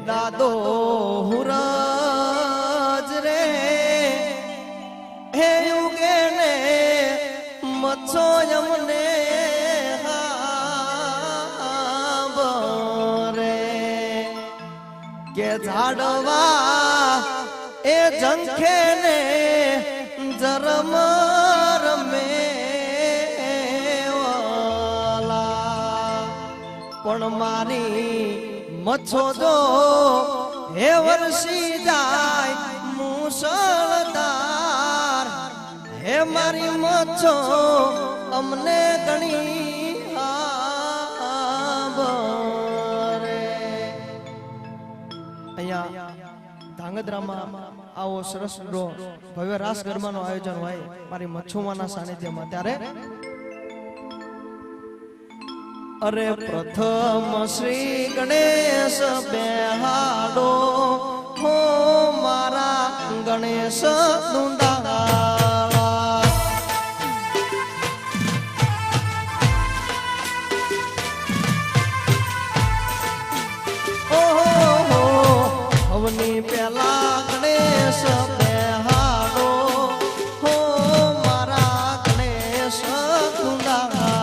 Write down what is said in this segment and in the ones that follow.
દાદો હુરજ રે હે ઉગે ને મચ્છો યમને હાબરે કે ઝાડવા એ ઝંખે ને જરમ રમે પણ મારી મચ્છો જો હે વરસી જાય મુસળધાર હે મારી મચ્છો અમને ગણી આબરે અહીંયા ધાંગધ્રામાં આવો સરસ ભવ્ય રાસ ગરબાનું આયોજન હોય મારી મચ્છુમાના સાનિધ્યમાં ત્યારે અરે પ્રથમ શ્રી ગણેશ બેહાડો હો મારા ગણેશ દુંદાળા ઓહો હવની પેલા ગણેશ બેહાડો હો મારા ગણેશ દુંદાળા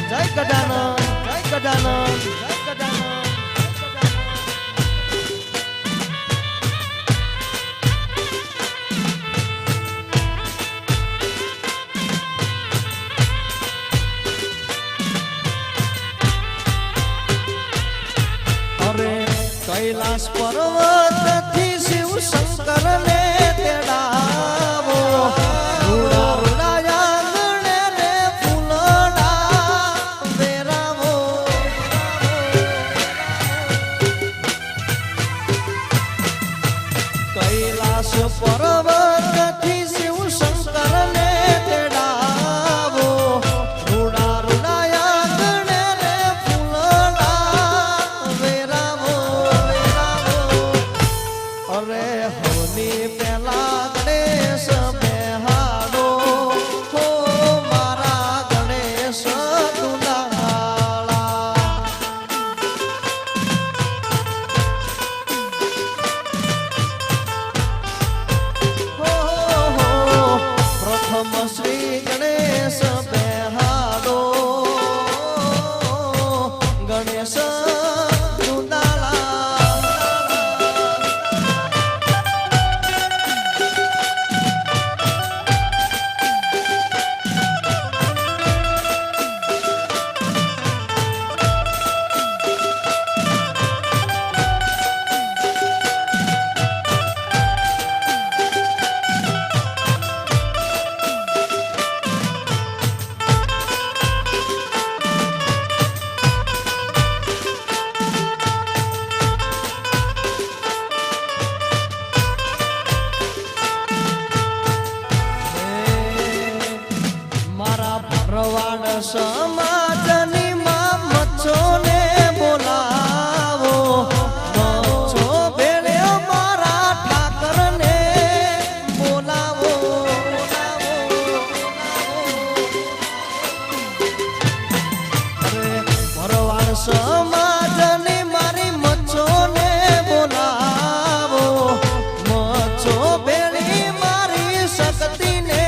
જય ગજાનન જય ગજાનન જય ગજાનન અરે કૈલાસ પર્વત થી શિવ શંકર ને તેડાવો પર્વત થી શિવ શંકર ને તેડાવો રૂડા રૂડાયા ગણે રે ફૂલડા વેરાવો વેરાવો અરે હોની પેલા ગણેશ બેહાડો હો મારા ગણેશ દુંદાળા શ્રી ગણેશ બેહાડો ગણેશ રવાડ સમાજની માં મચ્છો ને બોલાવો મચ્છો ભેળે મારા ઠાકર ને બોલાવો ભરવાડ સમાજની મારી મચ્છો ને બોલાવો મચ્છો ભેળી મારી શક્તિ ને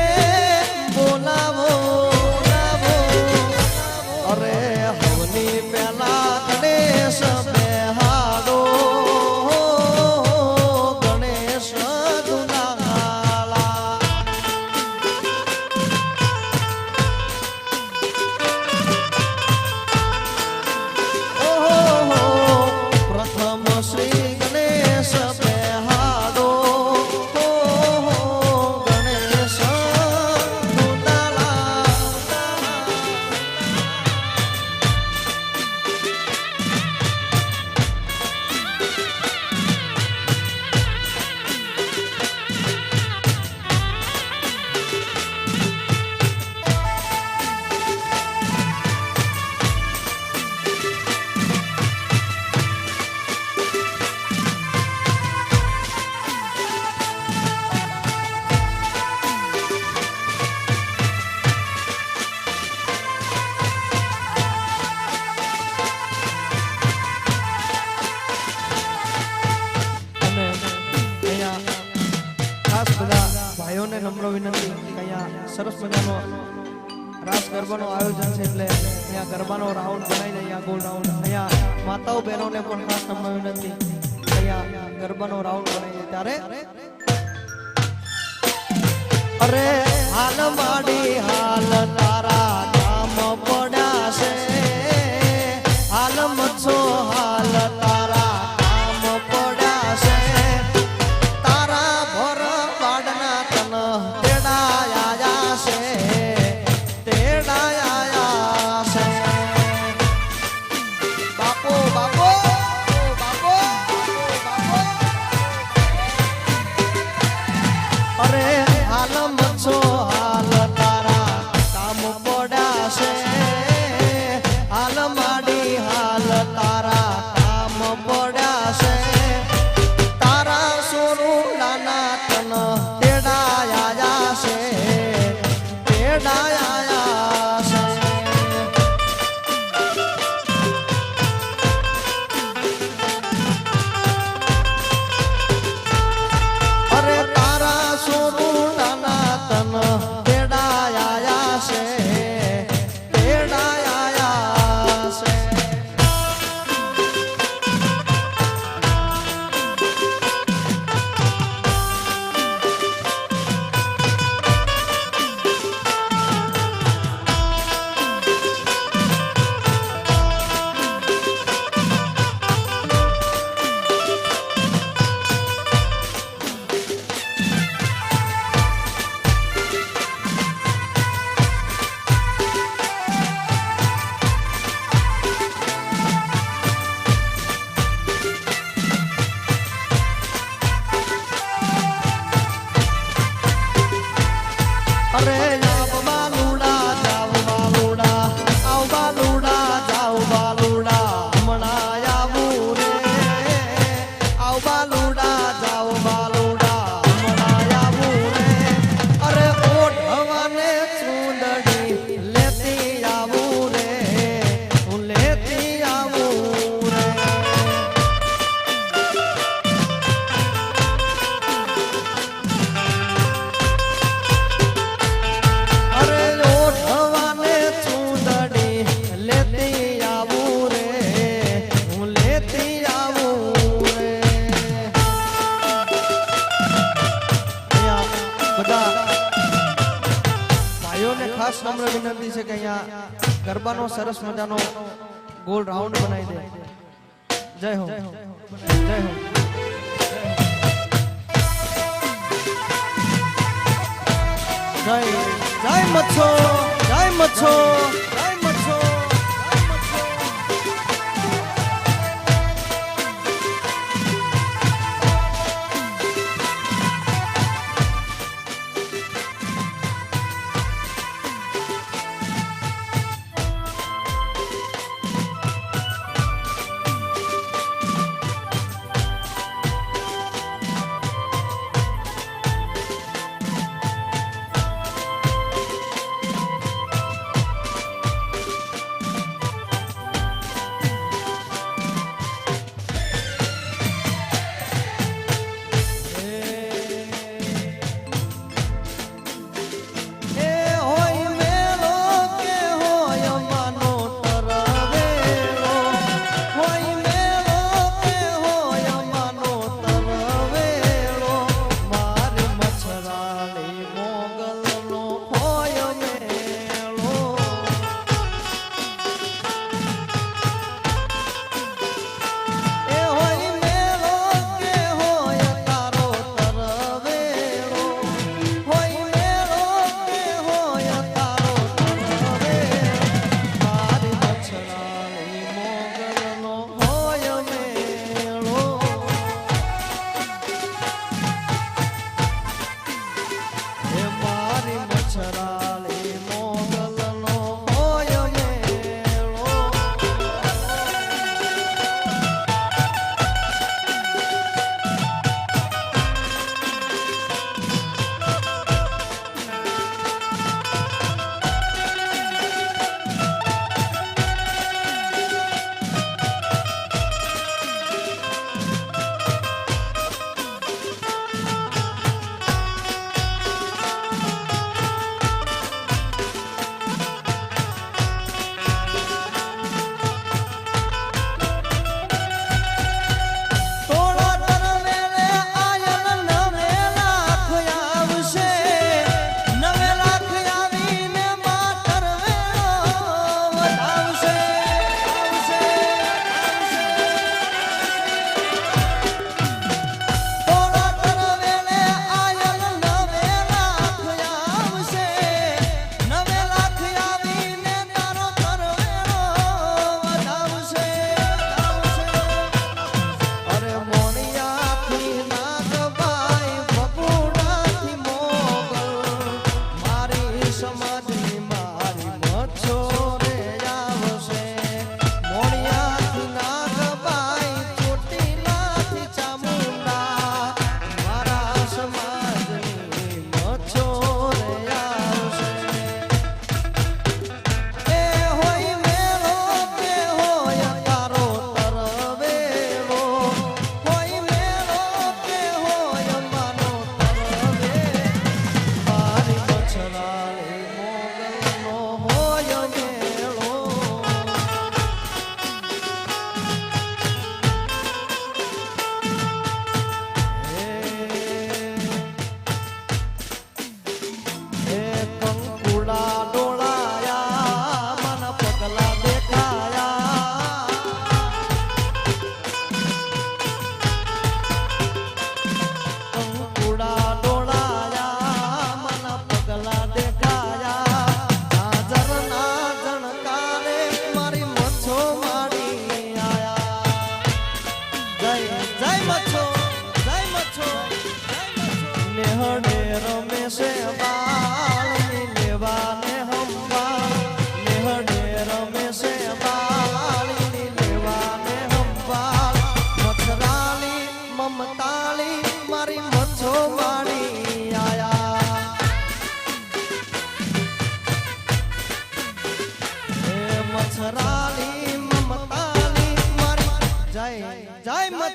બોલાવો અરે હવની પેલા ગણેશ બેહાડો હો મજાનો રાસ ગરબાનો આયોજન છે એટલે અહીંયા ગરબાનો રાઉન્ડ બનાવી દઈએ, અહીંયા ગોળ રાઉન્ડ. અહીંયા માતાઓ બહેનોને પણ ખાસ નમ્ર વિનંતી, અહીંયા ગરબાનો રાઉન્ડ બનાવી દઈએ. ત્યારે અરે હાલ માડી હાલ તારા કામ પડ્યા છે, હાલ મચ્છો હાલ તારા કામ પડ્યા છે, તારા ભર વાડના તન તેડાયા છે, તેડાયા છે. બાપો બાપો બાપો બાપો અરે હાલ મચ્છો હાલ તારા કામ પડ્યા છે, હાલ માડી હાલ તારા કામ પડ્યા છે, તારા સોનું નાના તન તેડાયા છે, તેડાયા છે. અરે તારા સોનું નાના તન તેડાયા છે, તેડાયા છે. અરે જાવ બાલુડા જાવ બાલુડા આવ બાલુડા જાવ બાલુડા હમણાં આવું રે, આવ બાલુડા જાવ બાલુડા હમણાં આવું રે. અરે ઓઢવાને ચૂંદડી લેતી આવું રે, હું લેતી આવું રે. અરે ઓઢવાને ચૂંદડી લેતી આવું રે, હું લેતી આવું રે. અહીંયા બધા ભાઈઓને ખાસ નમ્ર વિનંતી છે કે અહીંયા ગરબાનો સરસ મજાનો ગોળ રાઉન્ડ બનાવી દે. જય હો, જય હો. જય જય મચ્છો, જય મચ્છો, જય મચ્છો, જય મચ્છો.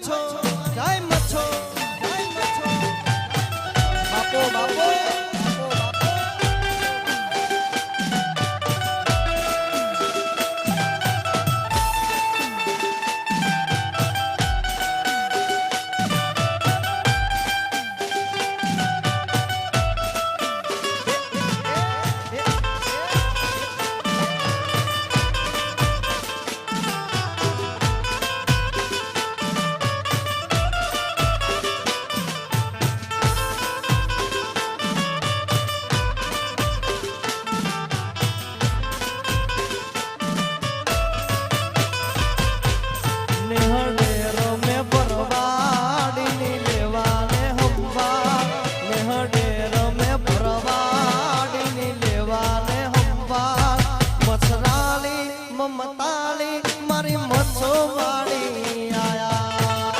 મચ્છો જય મચ્છો જય મચ્છો બાપો બાપો મમતાલી મારી મચ્છો વાળી આયા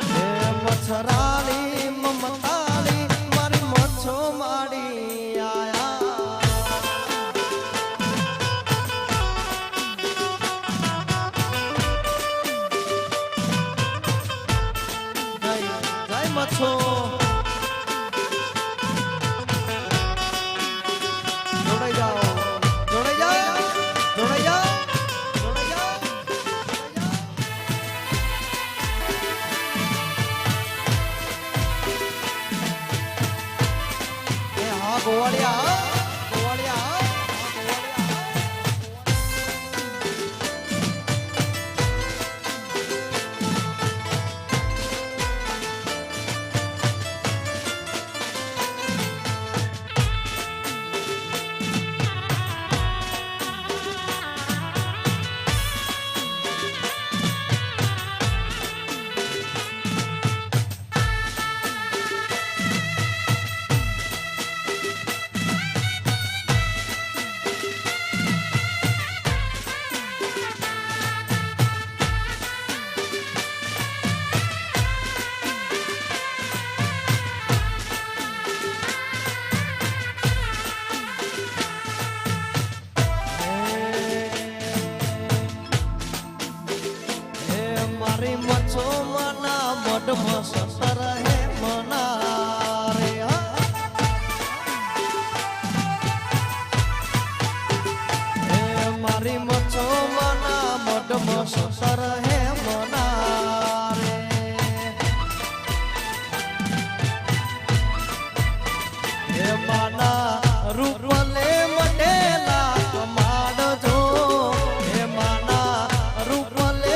હે મચ્છરાલી મમતાલી મારી મચ્છો વાળી આયા જય જય મચ્છો ગોવાળિયા ગોવાળિયા મારી મચ્છો મના મઢમાં સસર હે મના રે હે મારી મચ્છો મના મઢમાં સસર હે મના રે હે માના રૂપલે મઢેલા કમાડ જો હે માના રૂપલે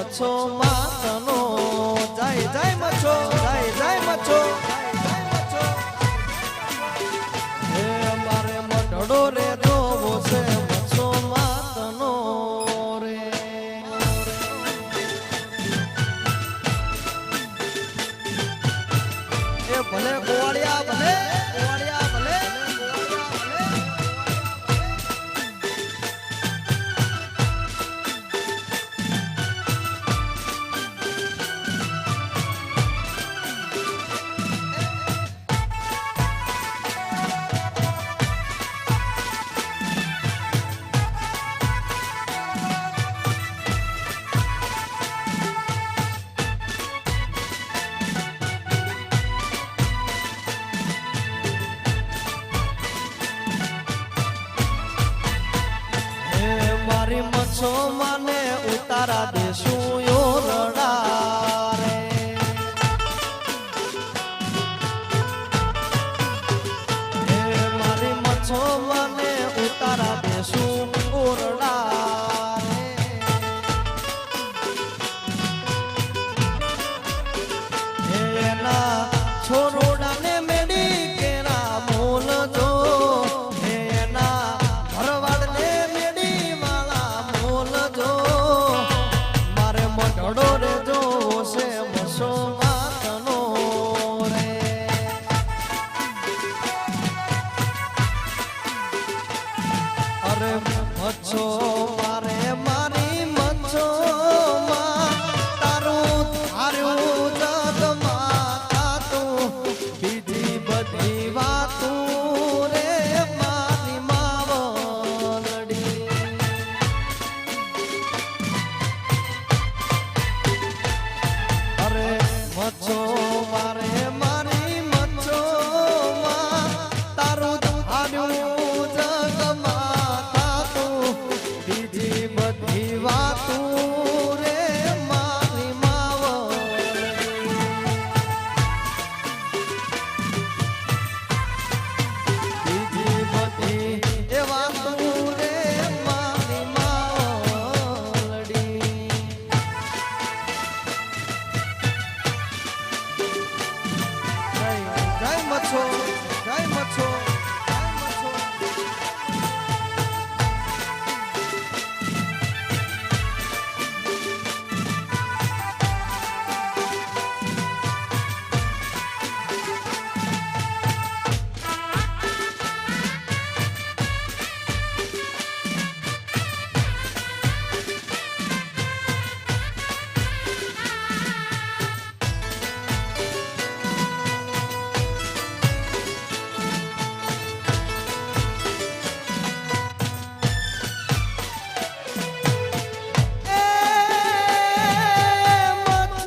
મચ્છો માતનો જય જય મચ્છો જય જય મચ્છો હે મારે મઢડો રે જોવો છે મચ્છો માતનો રે એ ભલે ગોવાળિયા ભલે ગોવાળિયા ભલે મારી મચ્છો માને ઉતારા દેશું યોરડા રે હે મારી મચ્છો માને ઉતારા દેશું ઓરડા રે એના છોરોડાને મેડી કેરા મોલ જો મહોત્સવ